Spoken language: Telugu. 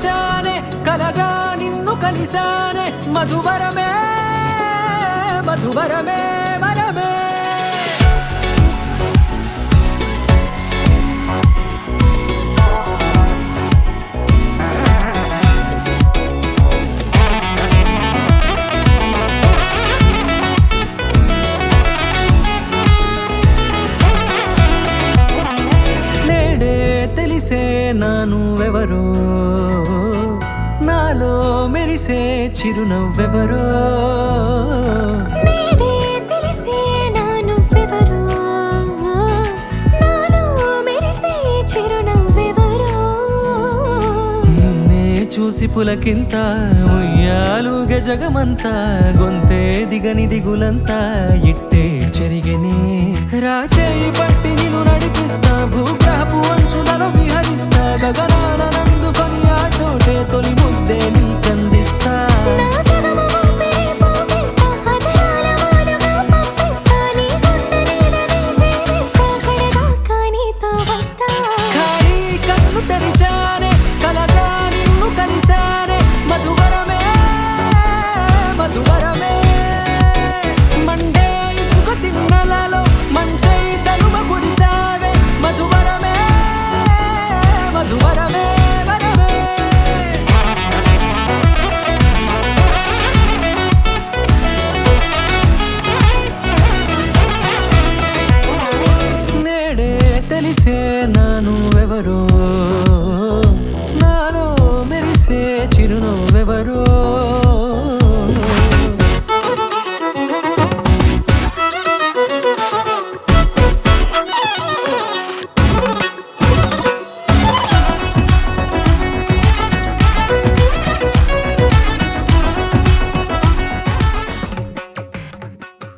తెరిచానే కలగా నిన్ను కలిసానే మధువరమే మధువరమే వరమే తెలిసే నానువెవరో నాలో మెరిసే చిరునవ్వెవరో నేడే తెలిసే నానువెవరో నాలో మెరిసే చిరునవ్వెవరో నిన్నే చూసి పులకింత ఉయ్యాలుగే జగమంతా గొంతే దిగని దిగులంతా ఇట్టే చెరిగెనే రాచేయి పట్టి నిన్ను నడిపిస్తా భూగ్రహపు అంచులలో విహరిస్తా గగనాల నందుకొని ఆ చోటే తొలి ముద్దే నీకందిస్తా నా సగము ఊపిరి పోగిస్తా అధరాల వాలుగా పంపిస్తా నీ గుండె నీడనే చేరిస్తా కడదాకా నీతో వస్తా ఖాళీ కన్ను తెరిచానే కలగా నిన్ను కలిసానే మధువరమే మధువరమే మండే ఇసుక తిన్నలలో మంచై చలువ కురిసావే మధువరమే మధువరమే వరమే నేడే తెలిసే నానువెవరో నాలో మెరిసే చిరునవ్వెవరో